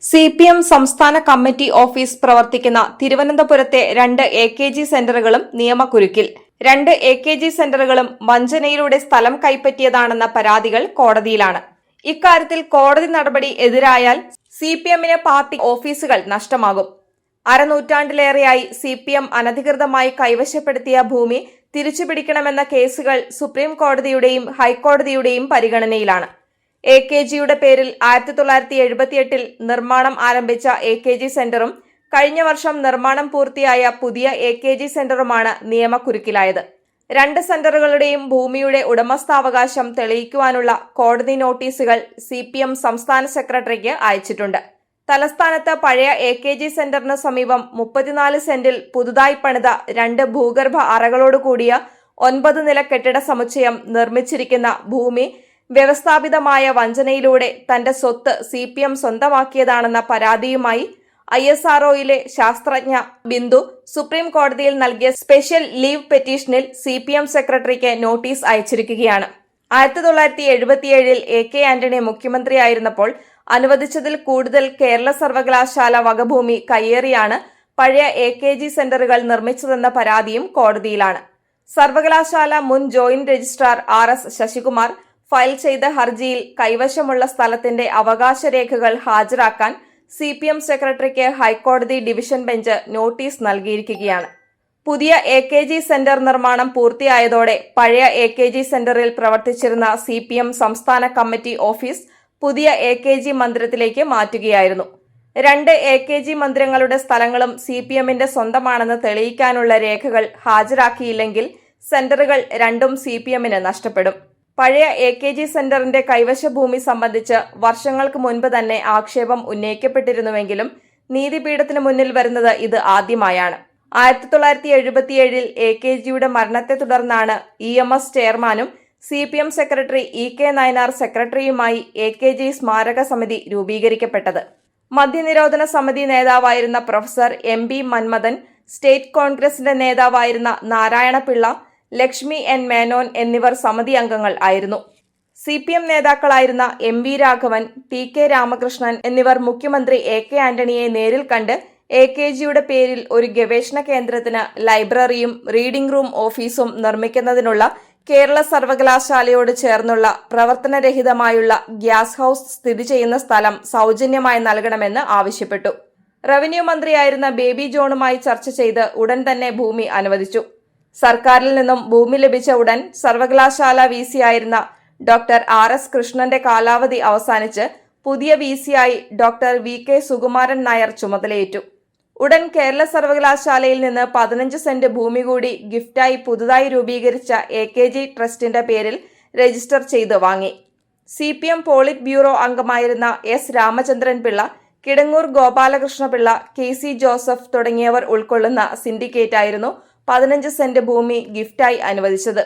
CPM സംസ്ഥാന committee office പ്രവർത്തിക്കുന്ന തിരുവനന്തപുരത്തെ 2 AKG സെന്ററുകളും നിയമക്കുരുക്കിൽ. 2 AKG സെന്ററുകളും വഞ്ചനയിലൂടെ സ്ഥലം കൈപ്പറ്റിയതാണെന്ന പരാതികൾ കോടതിയിലാണ്. ഇക്കാര്യത്തിൽ കോടതി നടപടി എതിരായാൽ CPMന് പാർട്ടി ഓഫീസുകൾ നഷ്ടമാകും. അരനൂറ്റാണ്ടിലേറെയായി CPM അനധികൃതമായി കൈവശപ്പെടുത്തിയ ഭൂമി തിരിച്ചുപിടിക്കണമെന്ന കേസുകൾ സുപ്രീം കോടതിയുടെയും ഹൈക്കോടതിയുടെയും പരിഗണനയിലാണ്. AKGയുടെ പേരിൽ 1978 നിർമ്മാണം ആരംഭിച്ച AKG സെന്ററും കഴിഞ്ഞ വർഷം നിർമ്മാണം പൂർത്തിയായ പുതിയ AKG സെന്ററുമാണ് നിയമക്കുരുക്കിലായത്. 2 സെന്ററുകളുടെയും ഭൂമിയുടെ ഉടമസ്ഥാവകാശം തെളിയിക്കുവാനുള്ള കോടതി നോട്ടീസുകൾ CPM സംസ്ഥാന സെക്രട്ടറിക്ക് അയച്ചിട്ടുണ്ട്. തലസ്ഥാനത്ത് പഴയ AKG സെന്ററിന് സമീപം 34 സെന്റിൽ പുതുതായി പണിത 2 ഭൂഗർഭ അറകളോടുകൂടിയ 9 നില കെട്ടിട സമുച്ചയം നിർമ്മിച്ചിരിക്കുന്ന ഭൂമി വ്യവസ്ഥാപിതമായ വഞ്ചനയിലൂടെ തന്റെ സ്വത്ത് CPM സ്വന്തമാക്കിയതാണെന്ന പരാതിയുമായി ISROയിലെ ശാസ്ത്രജ്ഞ ബിന്ദു സുപ്രീം കോടതിയിൽ നൽകിയ സ്പെഷ്യൽ ലീവ് പെറ്റീഷനിൽ CPM സെക്രട്ടറിക്ക് നോട്ടീസ് അയച്ചിരിക്കുകയാണ്. 1977 AK ആന്റണി മുഖ്യമന്ത്രിയായിരുന്നപ്പോൾ അനുവദിച്ചതിൽ കൂടുതൽ കേരള സർവകലാശാല വകഭൂമി കയ്യേറിയാണ് പഴയ AKG സെന്ററുകൾ നിർമ്മിച്ചതെന്ന പരാതിയും കോടതിയിലാണ്. സർവകലാശാല മുൻ joint registrar RS Sasikumar file ചെയ്ത ഹർജിയിൽ കൈവശമുള്ള സ്ഥലത്തിന്റെ അവകാശരേഖകൾ ഹാജരാക്കാൻ CPM സെക്രട്ടറിക്ക് ഹൈക്കോടതി ഡിവിഷൻ ബെഞ്ച് നോട്ടീസ് നൽകിയിരിക്കുകയാണ്. പുതിയ AKG സെന്റർ നിർമ്മാണം പൂർത്തിയായതോടെ പഴയ AKG സെന്ററിൽ പ്രവർത്തിച്ചിരുന്ന CPM സംസ്ഥാന കമ്മിറ്റി ഓഫീസ് പുതിയ AKG മന്ദിരത്തിലേക്ക് മാറ്റുകയായിരുന്നു. 2 AKG മന്ദിരങ്ങളുടെ സ്ഥലങ്ങളും CPMന്റെ സ്വന്തമാണെന്ന് തെളിയിക്കാനുള്ള രേഖകൾ ഹാജരാക്കിയില്ലെങ്കിൽ സെന്ററുകൾ രണ്ടും CPMന് നഷ്ടപ്പെടും. പഴയ AKG സെന്ററിന്റെ കൈവശ ഭൂമി സംബന്ധിച്ച് വർഷങ്ങൾക്ക് മുൻപ് തന്നെ ആക്ഷേപം ഉന്നയിക്കപ്പെട്ടിരുന്നുവെങ്കിലും നീതിപീഠത്തിന് മുന്നിൽ വരുന്നത് ഇത് ആദ്യമായാണ്. 1977 AKGയുടെ മരണത്തെ തുടർന്നാണ് EMS ചെയർമാനും CPM സെക്രട്ടറി EK നയനാർ സെക്രട്ടറിയുമായി AKG സ്മാരക സമിതി രൂപീകരിക്കപ്പെട്ടത്. മദ്യനിരോധന സമിതി നേതാവായിരുന്ന പ്രൊഫസർ MB മന്മഥൻ, സ്റ്റേറ്റ് കോൺഗ്രസിന്റെ നേതാവായിരുന്ന നാരായണപിള്ള, ലക്ഷ്മി N മേനോൻ എന്നിവർ സമിതി അംഗങ്ങൾ ആയിരുന്നു. CPM നേതാക്കളായിരുന്ന MV Raghavan, TK Ramakrishnan എന്നിവർ മുഖ്യമന്ത്രി AK ആന്റണിയെ നേരിൽ കണ്ട് AKGയുടെ പേരിൽ ഒരു ഗവേഷണ കേന്ദ്രത്തിന് ലൈബ്രറിയും റീഡിംഗ് റൂം ഓഫീസും നിർമ്മിക്കുന്നതിനുള്ള കേരള സർവകലാശാലയോട് ചേർന്നുള്ള പ്രവർത്തനരഹിതമായുള്ള ഗ്യാസ് ഹൌസ് സ്ഥിതി ചെയ്യുന്ന സ്ഥലം സൗജന്യമായി നൽകണമെന്ന് ആവശ്യപ്പെട്ടു. റവന്യൂ മന്ത്രിയായിരുന്ന ബേബി ജോണുമായി ചർച്ച ചെയ്ത് ഉടൻ തന്നെ ഭൂമി അനുവദിച്ചു. സർക്കാരിൽ നിന്നും ഭൂമി ലഭിച്ച ഉടൻ സർവകലാശാല VC ആയിരുന്ന ഡോക്ടർ RS കൃഷ്ണന്റെ കാലാവധി അവസാനിച്ച് പുതിയ VC ആയി ഡോക്ടർ VK സുകുമാരൻ നായർ ചുമതലയേറ്റു. ഉടൻ കേരള സർവകലാശാലയിൽ നിന്ന് 15 സെന്റ് ഭൂമി കൂടി ഗിഫ്റ്റായി പുതുതായി രൂപീകരിച്ച AKG ട്രസ്റ്റിന്റെ പേരിൽ രജിസ്റ്റർ ചെയ്ത് വാങ്ങി. CPM പോളിറ്റ് ബ്യൂറോ അംഗമായിരുന്ന S Ramachandran Pillai, Kidangoor Gopalakrishna Pillai, KC Joseph തുടങ്ങിയവർ ഉൾക്കൊള്ളുന്ന സിൻഡിക്കേറ്റായിരുന്നു 15 സെന്റ് ഭൂമി ഗിഫ്റ്റായി അനുവദിച്ചത്.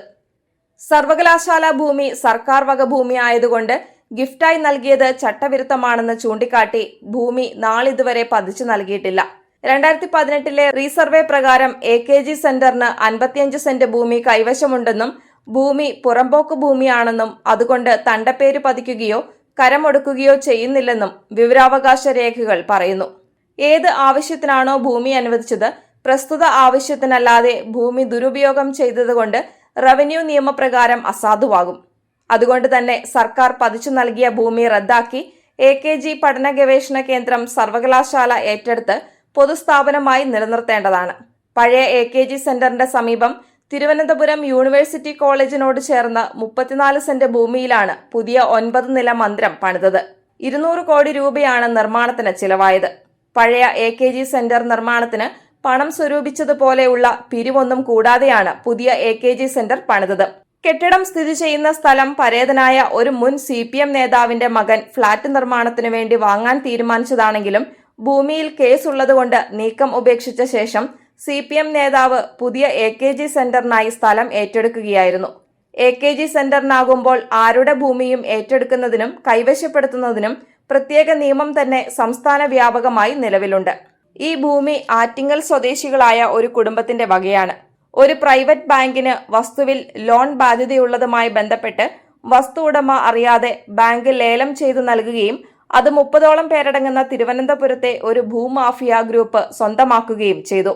സർവകലാശാല ഭൂമി സർക്കാർ വക ഭൂമി ആയതുകൊണ്ട് ഗിഫ്റ്റായി നൽകിയത് ചട്ടവിരുദ്ധമാണെന്ന് ചൂണ്ടിക്കാട്ടി ഭൂമി നാളിതുവരെ പതിച്ചു നൽകിയിട്ടില്ല. 2018 റീസർവേ പ്രകാരം AKG സെന്ററിന് 55 സെന്റ് ഭൂമി കൈവശമുണ്ടെന്നും ഭൂമി പുറമ്പോക്ക് ഭൂമിയാണെന്നും അതുകൊണ്ട് തണ്ടപ്പേര് പതിക്കുകയോ കരമൊടുക്കുകയോ ചെയ്യുന്നില്ലെന്നും വിവരാവകാശ രേഖകൾ പറയുന്നു. ഏത് ആവശ്യത്തിനാണോ ഭൂമി അനുവദിച്ചത് പ്രസ്തുത ആവശ്യത്തിനല്ലാതെ ഭൂമി ദുരുപയോഗം ചെയ്തതുകൊണ്ട് റവന്യൂ നിയമപ്രകാരം അസാധുവാകും. അതുകൊണ്ട് തന്നെ സർക്കാർ പതിച്ചു നൽകിയ ഭൂമി റദ്ദാക്കി AKG പഠന ഗവേഷണ കേന്ദ്രം സർവകലാശാല ഏറ്റെടുത്ത് പൊതുസ്ഥാപനമായി നിലനിർത്തേണ്ടതാണ്. പഴയ AKG സെന്ററിന്റെ സമീപം തിരുവനന്തപുരം യൂണിവേഴ്സിറ്റി കോളേജിനോട് ചേർന്ന് 34 സെന്റ് ഭൂമിയിലാണ് പുതിയ 9 നില മന്ദിരം പണിതത്. 200 കോടി രൂപയാണ് നിർമ്മാണത്തിന് ചിലവായത്. പഴയ AKG സെന്റർ നിർമ്മാണത്തിന് പണം സ്വരൂപിച്ചതുപോലെയുള്ള പിരിവൊന്നും കൂടാതെയാണ് പുതിയ AKG സെന്റർ പണിതത്. കെട്ടിടം സ്ഥിതി ചെയ്യുന്ന സ്ഥലം പരേതനായ ഒരു മുൻ CPM നേതാവിന്റെ മകൻ ഫ്ളാറ്റ് നിർമ്മാണത്തിനു വേണ്ടി വാങ്ങാൻ തീരുമാനിച്ചതാണെങ്കിലും ഭൂമിയിൽ കേസുള്ളതുകൊണ്ട് നീക്കം ഉപേക്ഷിച്ച ശേഷം CPM നേതാവ് പുതിയ AKG സെന്ററിനായി സ്ഥലം ഏറ്റെടുക്കുകയായിരുന്നു. AKG സെന്ററിനാകുമ്പോൾ ആരുടെ ഭൂമിയും ഏറ്റെടുക്കുന്നതിനും കൈവശപ്പെടുത്തുന്നതിനും പ്രത്യേക നിയമം തന്നെ സംസ്ഥാന വ്യാപകമായി നിലവിലുണ്ട്. ഈ ഭൂമി ആറ്റിങ്ങൽ സ്വദേശികളായ ഒരു കുടുംബത്തിന്റെ വകയാണ്. ഒരു പ്രൈവറ്റ് ബാങ്കിന് വസ്തുവിൽ ലോൺ ബാധ്യതയുള്ളതുമായി ബന്ധപ്പെട്ട് വസ്തു ഉടമ അറിയാതെ ബാങ്ക് ലേലം ചെയ്തു നൽകുകയും അത് 30ഓളം പേരടങ്ങുന്ന തിരുവനന്തപുരത്തെ ഒരു ഭൂമാഫിയ ഗ്രൂപ്പ് സ്വന്തമാക്കുകയും ചെയ്തു.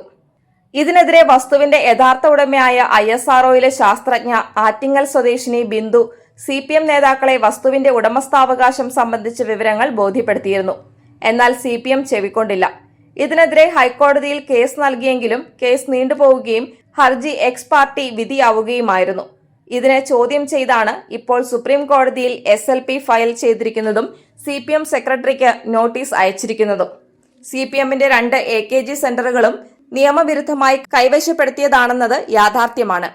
ഇതിനെതിരെ വസ്തുവിന്റെ യഥാർത്ഥ ഉടമയായ ISROയിലെ ശാസ്ത്രജ്ഞ ആറ്റിങ്ങൽ സ്വദേശിനി ബിന്ദു CPM നേതാക്കളെ വസ്തുവിന്റെ ഉടമസ്ഥാവകാശം സംബന്ധിച്ച വിവരങ്ങൾ ബോധ്യപ്പെടുത്തിയിരുന്നു. എന്നാൽ CPM ചെവിക്കൊണ്ടില്ല. ഇതിനെതിരെ ഹൈക്കോടതിയിൽ കേസ് നൽകിയെങ്കിലും കേസ് നീണ്ടുപോവുകയും ഹർജി എക്സ് പാർട്ടി വിധിയാവുകയുമായിരുന്നു. ഇതിനെ ചോദ്യം ചെയ്താണ് ഇപ്പോൾ സുപ്രീം കോടതിയിൽ SLP ഫയൽ ചെയ്തിരിക്കുന്നതും CPM സെക്രട്ടറിക്ക് നോട്ടീസ് അയച്ചിരിക്കുന്നതും. CPMന്റെ 2 AKG സെന്ററുകളും നിയമവിരുദ്ധമായി കൈവശപ്പെടുത്തിയതാണെന്നത് യാഥാർത്ഥ്യമാണ്.